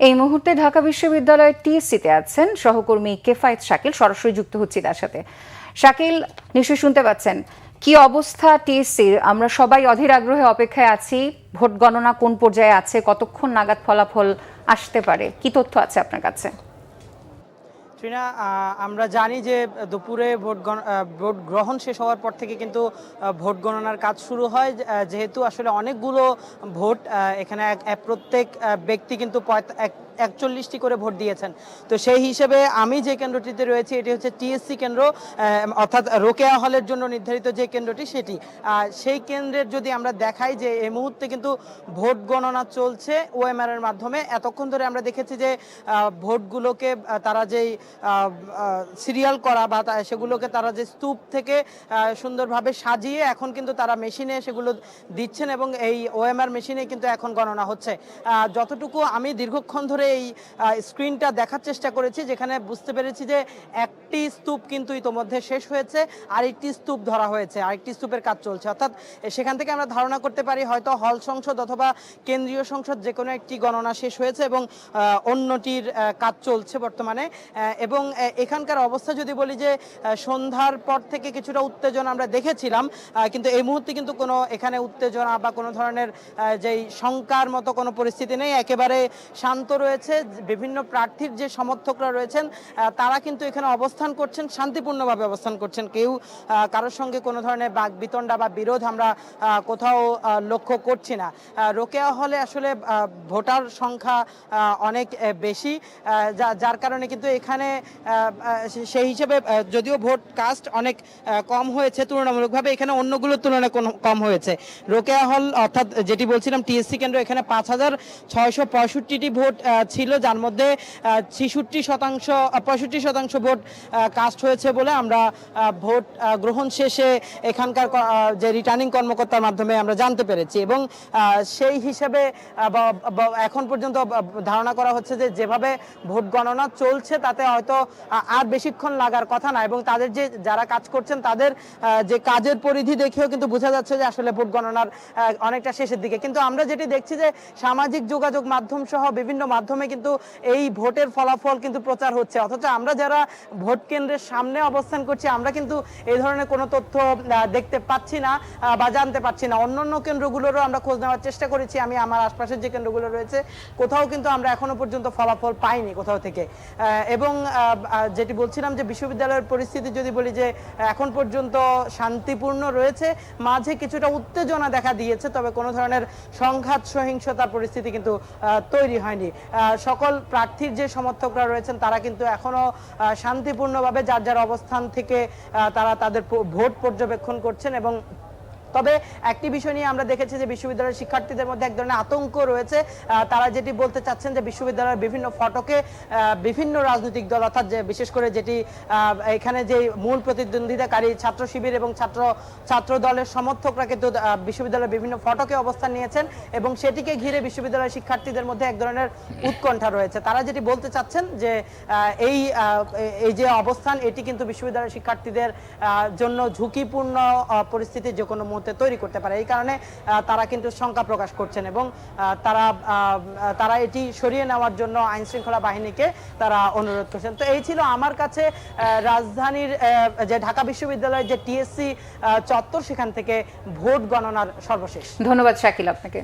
এই মুহূর্তে ঢাকা বিশ্ববিদ্যালয়ের টিএসসিতে আছেন সহকর্মী কেফায়েত শাকিল। সরাসরি যুক্ত হচ্ছি তার সাথে। শাকিল, নিশ্চয়ই শুনতে পাচ্ছেন কি অবস্থা টিএসসির? আমরা সবাই অধীর আগ্রহে অপেক্ষায় আছি। ভোট গণনা কোন পর্যায়ে আছে, কতক্ষণ নাগাদ ফলাফল আসতে পারে, কি তথ্য আছে আপনার কাছে? আমরা জানি যে দুপুরে ভোট গ্রহণ শেষ হওয়ার পর থেকে কিন্তু ভোট গণনার কাজ শুরু হয়, যেহেতু আসলে অনেকগুলো ভোট এখানে প্রত্যেক ব্যক্তি কিন্তু 41টি করে ভোট দিয়েছেন। তো সেই হিসেবে আমি যে কেন্দ্রটিতে রয়েছি এটি হচ্ছে টিএসসি কেন্দ্র, অর্থাৎ রোকেয়া হলের জন্য নির্ধারিত যে কেন্দ্রটি সেটি। সেই কেন্দ্রের যদি আমরা দেখাই যে এই মুহূর্তে কিন্তু ভোট গণনা চলছে ওএমআর এর মাধ্যমে। এতক্ষণ ধরে আমরা দেখেছি যে ভোটগুলোকে তারা যেই সিরিয়াল করা বা সেগুলোকে তারা যে স্তূপ থেকে সুন্দরভাবে সাজিয়ে এখন কিন্তু তারা মেশিনে সেগুলো দিচ্ছেন এবং এই ওএমআর মেশিনে কিন্তু এখন গণনা হচ্ছে। যতটুকু আমি দীর্ঘক্ষণ ধরে এই স্ক্রিনটা দেখার চেষ্টা করেছি, যেখানে বুঝতে পেরেছি যে একটি স্তূপ কিন্তু ইতোমধ্যে শেষ হয়েছে, আরেকটি স্তূপ ধরা হয়েছে, আরেকটি স্তূপের কাজ চলছে। অর্থাৎ সেখান থেকে আমরা ধারণা করতে পারি হয়তো হল সংসদ অথবা কেন্দ্রীয় সংসদ যে কোনো একটি গণনা শেষ হয়েছে এবং অন্যটির কাজ চলছে বর্তমানে। এবং এখানকার অবস্থা যদি বলি যে সন্ধ্যার পর থেকে কিছুটা উত্তেজনা আমরা দেখেছিলাম, কিন্তু এই মুহূর্তে কিন্তু কোনো এখানে উত্তেজনা বা কোনো ধরনের যেই শঙ্কার মতো কোনো পরিস্থিতি নেই, একেবারে শান্ত রয়েছে। বিভিন্ন প্রার্থীর যে সমর্থকরা রয়েছেন তারা কিন্তু এখানে অবস্থান করছেন, শান্তিপূর্ণভাবে অবস্থান করছেন। কেউ কারোর সঙ্গে কোনো ধরনের বাকবিতণ্ডা বা বিরোধ আমরা কোথাও লক্ষ্য করছি না। রোকেয়া হলে আসলে ভোটার সংখ্যা অনেক বেশি, যার কারণে কিন্তু এখানে সেই হিসেবে যদিও ভোট কাস্ট অনেক কম হয়েছে তুলনামূলকভাবে, এখানে অন্যগুলোর তুলনায় কম হয়েছে। রোকেয়া হল অর্থাৎ যেটি বলছিলাম টিএসসি কেন্দ্র, এখানে 5665টি ভোট ছিল, যার মধ্যে 65% ভোট কাস্ট হয়েছে বলে আমরা ভোট গ্রহণ শেষে এখানকার যে রিটার্নিং কর্মকর্তার মাধ্যমে আমরা জানতে পেরেছি। এবং সেই হিসেবে এখন পর্যন্ত ধারণা করা হচ্ছে যে যেভাবে ভোট গণনা চলছে তাতে হয়তো আর বেশিক্ষণ লাগার কথা না, এবং তাদের যে যারা কাজ করছেন তাদের যে কাজের পরিধি দেখেও কিন্তু বোঝা যাচ্ছে যে আসলে ভোট গণনার অনেকটা শেষের দিকে। কিন্তু আমরা যেটি দেখছি যে সামাজিক যোগাযোগ মাধ্যম সহ বিভিন্ন মাধ্যমে কিন্তু এই ভোটের ফলাফল কিন্তু প্রচার হচ্ছে, অথচ আমরা যারা ভোট কেন্দ্রের সামনে অবস্থান করছি আমরা কিন্তু এই ধরনের কোনো তথ্য দেখতে পাচ্ছি না বা জানতে পাচ্ছি না। অন্যান্য কেন্দ্রগুলোরও আমরা খোঁজ নেওয়ার চেষ্টা করেছি, আমি আমার আশপাশের যে কেন্দ্রগুলো রয়েছে কোথাও কিন্তু আমরা এখনো পর্যন্ত ফলাফল পাইনি কোথাও থেকে। এবং যেটি বলছিলাম যে বিশ্ববিদ্যালয়ের পরিস্থিতি যদি বলি যে এখন পর্যন্ত শান্তিপূর্ণ রয়েছে, মাঝে কিছুটা উত্তেজনা দেখা দিয়েছে, তবে কোনো ধরনের সংঘাত সহিংসতার পরিস্থিতি কিন্তু তৈরি হয়নি। সকল প্রার্থীর যে সমর্থকরা রয়েছেন তারা কিন্তু এখনো শান্তিপূর্ণভাবে যার যার অবস্থান থেকে তারা তাদের ভোট পর্যবেক্ষণ করছেন। এবং তবে একটি বিষয় নিয়ে আমরা দেখেছি যে বিশ্ববিদ্যালয়ের শিক্ষার্থীদের মধ্যে এক ধরনের আতঙ্ক রয়েছে। তারা যেটি বলতে চাচ্ছেন যে বিশ্ববিদ্যালয়ের বিভিন্ন ফটকে বিভিন্ন রাজনৈতিক দল, অর্থাৎ যে বিশেষ করে যেটি এখানে যে মূল প্রতিদ্বন্দ্বিতাকারী ছাত্র শিবির এবং ছাত্র দলের সমর্থকরা কিন্তু বিশ্ববিদ্যালয়ের বিভিন্ন ফটকে অবস্থান নিয়েছেন এবং সেটিকে ঘিরে বিশ্ববিদ্যালয়ের শিক্ষার্থীদের মধ্যে এক ধরনের উৎকণ্ঠা রয়েছে। তারা যেটি বলতে চাচ্ছেন যে এই যে অবস্থান এটি কিন্তু বিশ্ববিদ্যালয়ের শিক্ষার্থীদের জন্য ঝুঁকিপূর্ণ পরিস্থিতি যে কোনো তৈরি করতে পারে। এই কারণে তারা কিন্তু শঙ্কা প্রকাশ করছেন এবং তারা এটি সরিয়ে নেওয়ার জন্য আইন শৃঙ্খলা বাহিনীকে তারা অনুরোধ করছেন। তো এই ছিল আমার কাছে রাজধানীর যে ঢাকা বিশ্ববিদ্যালয়ের যে টিএসসি চত্বর, সেখান থেকে ভোট গণনার সর্বশেষ। ধন্যবাদ শাকিল আপনাকে।